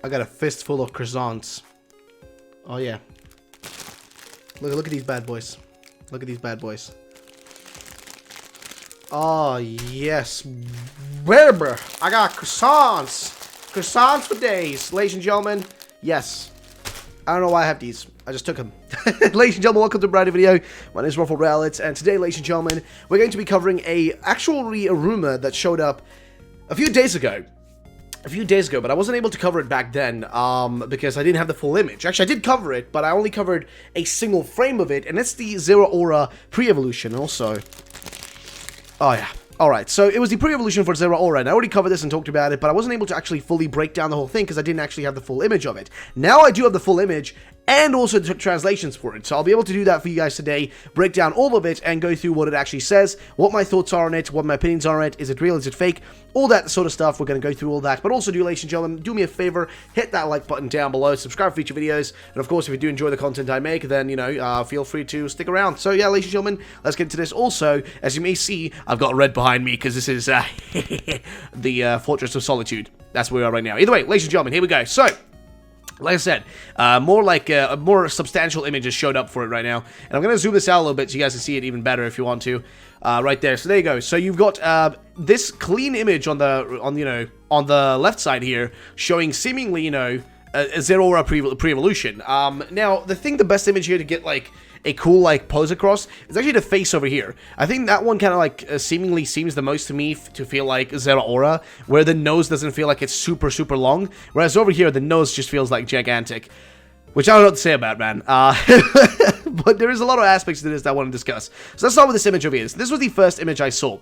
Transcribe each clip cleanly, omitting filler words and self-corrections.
I got a fistful of croissants. Oh yeah. Look at these bad boys. Look at these bad boys. Oh yes. Baby, I got croissants. Croissants for days, ladies and gentlemen. Yes. I don't know why I have these. I just took them. Ladies and gentlemen, welcome to a brand new video. My name is RuffledRowlit, and today, ladies and gentlemen, we're going to be covering a rumor that showed up a few days ago. But I wasn't able to cover it back then, because I didn't have the full image. Actually, I did cover it, but I only covered a single frame of it, and it's the Zeraora pre-evolution also. Oh yeah. Alright, so it was the pre-evolution for Zeraora, and I already covered this and talked about it, but I wasn't able to actually fully break down the whole thing because I didn't actually have the full image of it. Now I do have the full image, and also the translations for it, so I'll be able to do that for you guys today, break down all of it, and go through what it actually says, what my thoughts are on it, what my opinions are on it, is it real, is it fake, all that sort of stuff. We're going to go through all that, but also, ladies and gentlemen, do me a favor, hit that like button down below, subscribe for future videos, and of course, if you do enjoy the content I make, then, you know, feel free to stick around. So yeah, ladies and gentlemen, let's get into this. Also, as you may see, I've got red behind me, because this is the Fortress of Solitude. That's where we are right now. Either way, ladies and gentlemen, here we go. So, like I said, more substantial images showed up for it right now, and I'm gonna zoom this out a little bit so you guys can see it even better if you want to. Right there. So there you go. So you've got this clean image on the left side here, showing seemingly a Zeraora pre-evolution. Now the best image here to get like a cool pose across is actually the face over here. I think that one kind of seemingly seems the most to me to feel like Zeraora, where the nose doesn't feel like it's super long, whereas over here the nose just feels like gigantic, which I don't know what to say about, man. But there is a lot of aspects to this that I want to discuss. So let's start with this image over here. So this was the first image I saw.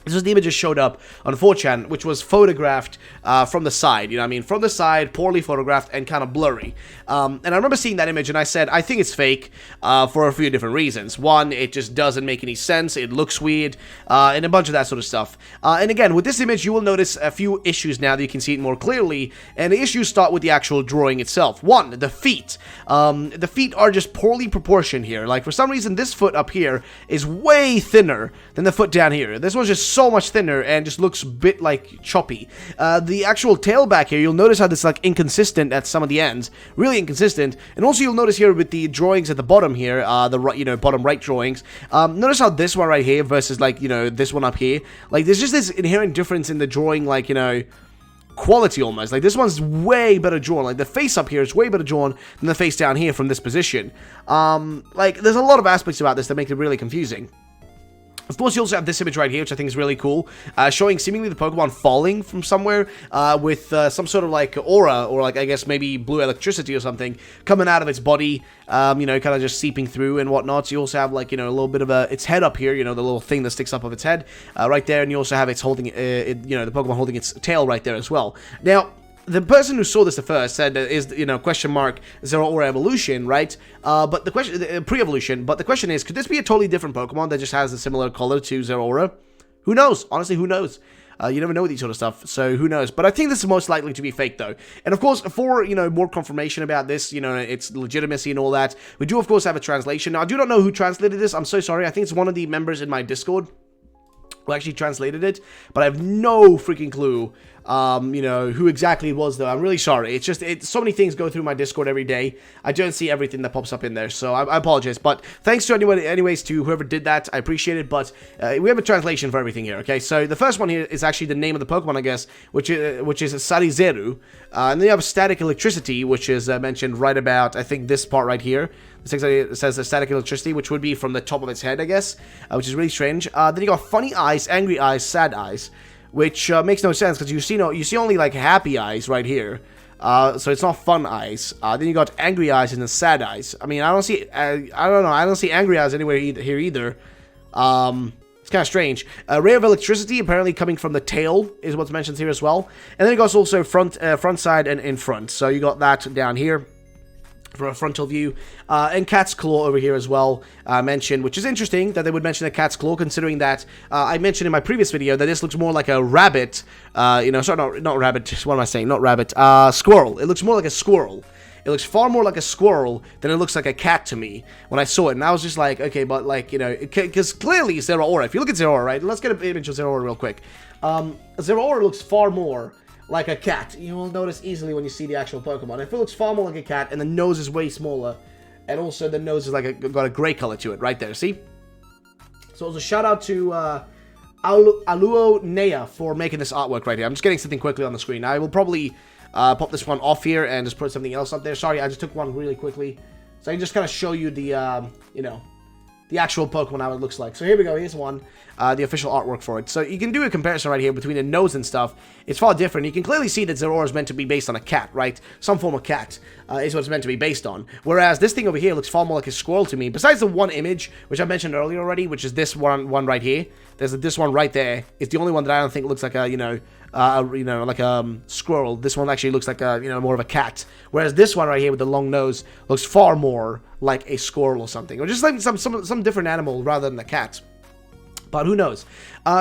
This was the image that showed up on 4chan, which was photographed from the side, you know what I mean? From the side, poorly photographed, and kind of blurry. And I remember seeing that image, and I said, I think it's fake for a few different reasons. One, it just doesn't make any sense, it looks weird, and a bunch of that sort of stuff. And again, with this image, you will notice a few issues now that you can see it more clearly, and the issues start with the actual drawing itself. One, the feet. The feet are just poorly proportioned here. Like, for some reason, this foot up here is way thinner than the foot down here. This one's just so much thinner and just looks a bit like choppy. The actual tail back here, you'll notice how this like inconsistent at some of the ends, really inconsistent. And also you'll notice here with the drawings at the bottom here, the right, bottom right drawings. Notice how this one right here versus like this one up here, like there's just this inherent difference in the drawing, like quality almost. Like this one's way better drawn. Like the face up here is way better drawn than the face down here from this position. Like there's a lot of aspects about this that make it really confusing. Of course, you also have this image right here, which I think is really cool, showing seemingly the Pokemon falling from somewhere with some sort of like aura, or like I guess maybe blue electricity or something coming out of its body, kind of just seeping through and whatnot. You also have like a little bit of its head up here, the little thing that sticks up of its head right there, and you also have its holding the Pokemon holding its tail right there as well. Now, the person who saw this the first said that is, question mark, Zeraora evolution, right? But the question, pre-evolution, but the question is, could this be a totally different Pokemon that just has a similar color to Zeraora? Who knows? Honestly, who knows? You never know with these sort of stuff, so who knows? But I think this is most likely to be fake, though. And of course, for, more confirmation about this, its legitimacy and all that, we do, of course, have a translation. Now, I do not know who translated this. I'm so sorry. I think it's one of the members in my Discord who actually translated it, but I have no freaking clue, who exactly it was, though. I'm really sorry. It's just, so many things go through my Discord every day. I don't see everything that pops up in there, so I apologize. But thanks to anyways, to whoever did that. I appreciate it, but we have a translation for everything here, okay? So the first one here is actually the name of the Pokemon, I guess, which is Sarizeru. And then you have static electricity, which is mentioned right about, I think, this part right here. It says static electricity, which would be from the top of its head, I guess, which is really strange. Then you got funny eyes, angry eyes, sad eyes, which makes no sense because you see only like happy eyes right here. So it's not fun eyes. Then you got angry eyes and then sad eyes. I mean, I don't see I don't see angry eyes anywhere here either. It's kind of strange. A ray of electricity apparently coming from the tail is what's mentioned here as well. And then it goes also front side and in front. So you got that down here for a frontal view, and cat's claw over here as well mentioned, which is interesting that they would mention a cat's claw, considering that I mentioned in my previous video that this looks more like a rabbit, sorry, not rabbit, what am I saying, not rabbit, squirrel. It looks more like a squirrel. It looks far more like a squirrel than it looks like a cat to me when I saw it, and I was just like, okay, but like, because clearly Zeraora, if you look at Zeraora, right, let's get an image of Zeraora real quick. Zeraora looks far more like a cat. You will notice easily when you see the actual Pokemon. It looks far more like a cat, and the nose is way smaller. And also the nose is like got a gray color to it right there, see? So also shout out to Aluo Nea for making this artwork right here. I'm just getting something quickly on the screen. I will probably pop this one off here and just put something else up there. Sorry, I just took one really quickly. So I can just kind of show you the, you know, the actual Pokemon, how it looks like. So here we go, here's one, the official artwork for it. So you can do a comparison right here between the nose and stuff. It's far different. You can clearly see that Zeraora is meant to be based on a cat, right? Some form of cat is what it's meant to be based on. Whereas this thing over here looks far more like a squirrel to me. Besides the one image, which I mentioned earlier already, which is this one right here. There's this one right there. It's the only one that I don't think looks like a, you know, like a squirrel. This one actually looks like a, you know, more of a cat. Whereas this one right here with the long nose looks far more like a squirrel or something, or just like some different animal rather than a cat. But who knows?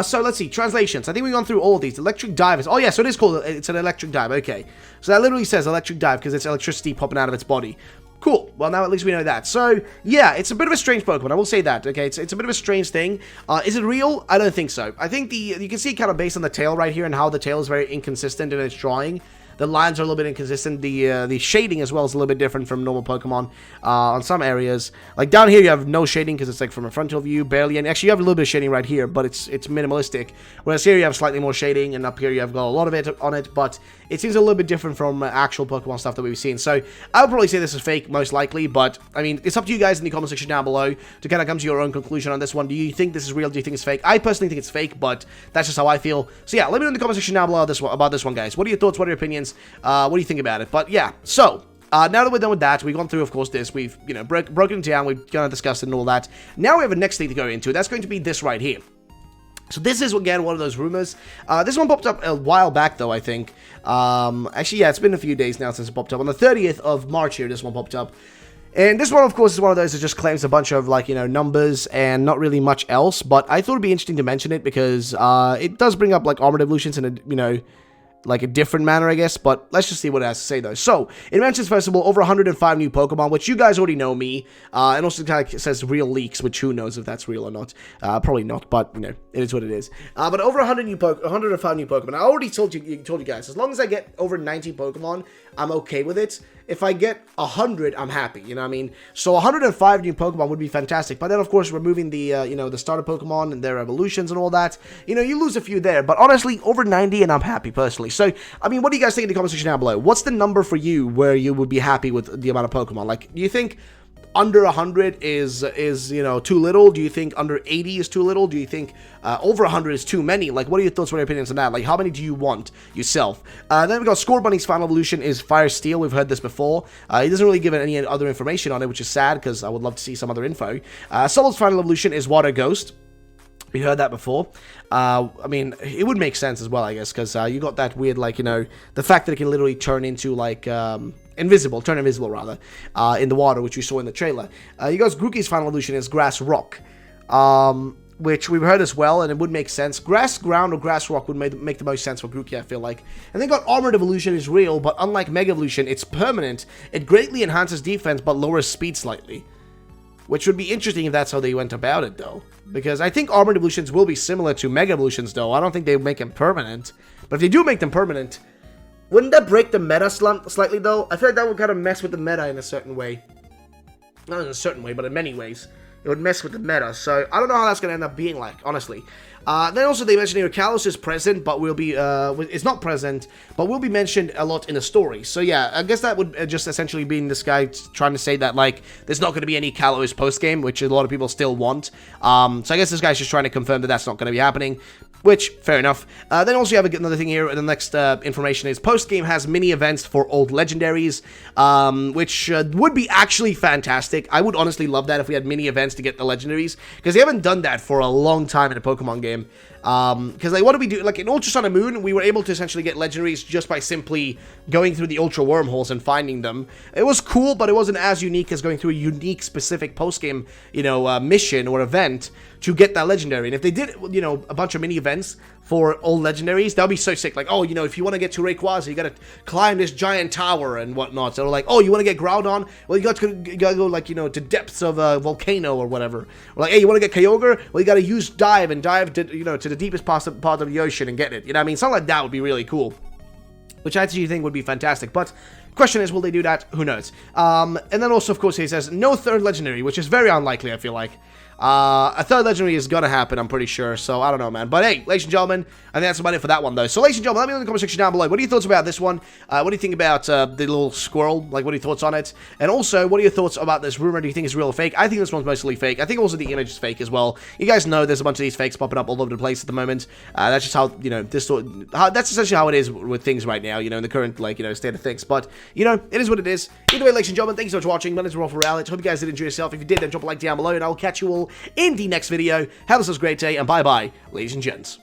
So let's see, translations. I think we've gone through all of these. Electric dive is, oh yeah, so it is called, it's an electric dive, okay. So that literally says electric dive because it's electricity popping out of its body. Cool. Well, now at least we know that. So, yeah, it's a bit of a strange Pokemon. I will say that, okay? It's a bit of a strange thing. Is it real? I don't think so. I think you can see kind of based on the tail right here and how the tail is very inconsistent in its drawing. The lines are a little bit inconsistent. The shading as well is a little bit different from normal Pokemon on some areas. Like down here, you have no shading because it's like from a frontal view, barely. And actually, you have a little bit of shading right here, but it's minimalistic. Whereas here, you have slightly more shading, and up here, you have got a lot of it on it. But it seems a little bit different from actual Pokemon stuff that we've seen. So I would probably say this is fake, most likely. But I mean, it's up to you guys in the comment section down below to kind of come to your own conclusion on this one. Do you think this is real? Do you think it's fake? I personally think it's fake, but that's just how I feel. So yeah, let me know in the comment section down below about this one, guys. What are your thoughts? What are your opinions? What do you think about it? But yeah, so now that we're done with that, we've gone through, of course, this. We've, you know, broken it down. We've kind of discussed it and all that. Now we have a next thing to go into. That's going to be this right here. So this is, again, one of those rumors. This one popped up a while back, though, I think. Actually, yeah, it's been a few days now since it popped up. On the 30th of March here, this one popped up. And this one, of course, is one of those that just claims a bunch of, like, you know, numbers and not really much else. But I thought it'd be interesting to mention it because it does bring up, like, armored evolutions in a, you know, like a different manner, I guess, but let's just see what it has to say, though. So, it mentions, first of all, over 105 new Pokemon, which you guys already know me, and also kind of says real leaks, which who knows if that's real or not. Probably not, but, you know, it is what it is. But over 105 new Pokemon. I already told you guys, as long as I get over 90 Pokemon, I'm okay with it. If I get 100, I'm happy, you know what I mean? So 105 new Pokemon would be fantastic, but then, of course, removing the, you know, the starter Pokemon and their evolutions and all that, you know, you lose a few there, but honestly, over 90 and I'm happy, personally. So, I mean, what do you guys think in the comment section down below? What's the number for you where you would be happy with the amount of Pokemon? Like, do you think under 100 is, you know, too little? Do you think under 80 is too little? Do you think over 100 is too many? Like, what are your thoughts, what are your opinions on that? Like, how many do you want yourself? Then we got Score Bunny's final evolution is Fire Steel. We've heard this before. He doesn't really give any other information on it, which is sad because I would love to see some other info. Soul's final evolution is Water Ghost. We heard that before. I mean, it would make sense as well, I guess, because you got that weird, like, you know, the fact that it can literally turn into, like, turn invisible, rather, in the water, which we saw in the trailer. You guys, Grookey's final evolution is Grass Rock, which we've heard as well, and it would make sense. Grass Ground or Grass Rock would make the most sense for Grookey, I feel like. And then got Armored Evolution is real, but unlike Mega Evolution, it's permanent. It greatly enhances defense, but lowers speed slightly. Which would be interesting if that's how they went about it, though. Because I think Armored Evolutions will be similar to Mega Evolutions, though. I don't think they would make them permanent. But if they do make them permanent, wouldn't that break the meta slightly, though? I feel like that would kind of mess with the meta in a certain way. Not in a certain way, but in many ways. It would mess with the meta. So, I don't know how that's going to end up being like, honestly. Then also they mentioned here, Kalos is present, but will be, it's not present, but will be mentioned a lot in the story. So yeah, I guess that would just essentially be this guy trying to say that, like, there's not going to be any Kalos post-game, which a lot of people still want. So I guess this guy's just trying to confirm that that's not going to be happening. Which, fair enough. Then also you have another thing here, the next information is post-game has mini-events for old legendaries, which would be actually fantastic. I would honestly love that if we had mini-events to get the legendaries, because they haven't done that for a long time in a Pokemon game. Because, like, what do we do? Like, in Ultra Sun and Moon, we were able to essentially get legendaries just by simply going through the Ultra Wormholes and finding them. It was cool, but it wasn't as unique as going through a unique, specific post-game, you know, mission or event to get that legendary. And if they did, you know, a bunch of mini-events for old legendaries, that would be so sick. Like, oh, you know, if you want to get to Rayquaza, you gotta climb this giant tower and whatnot. So, like, oh, you want to get Groudon? Well, you gotta go, like, you know, to depths of a volcano or whatever. Or like, hey, you want to get Kyogre? Well, you gotta use dive and dive to, you know, to the deepest part of the ocean and get it. You know what I mean? Something like that would be really cool. which I actually think would be fantastic. But question is, will they do that? Who knows? And then also, of course, he says no third legendary, which is very unlikely, I feel like. A third legendary is gonna happen, I'm pretty sure, so I don't know, man. But hey, ladies and gentlemen, I think that's about it for that one, though. So, ladies and gentlemen, let me know in the comment section down below. What are your thoughts about this one? What do you think about the little squirrel? Like, what are your thoughts on it? And also, what are your thoughts about this rumor? Do you think it's real or fake? I think this one's mostly fake. I think also the image is fake as well. You guys know there's a bunch of these fakes popping up all over the place at the moment. That's just how, you know, that's essentially how it is with things right now, you know, in the current, like, you know, state of things. But, you know, it is what it is. Either way, ladies and gentlemen, thank you so much for watching. My name is RuffledRowlit. Hope you guys did enjoy yourself. If you did, then drop a like down below, and I'll catch you all in the next video. Have yourselves a great day, and bye-bye, ladies and gents.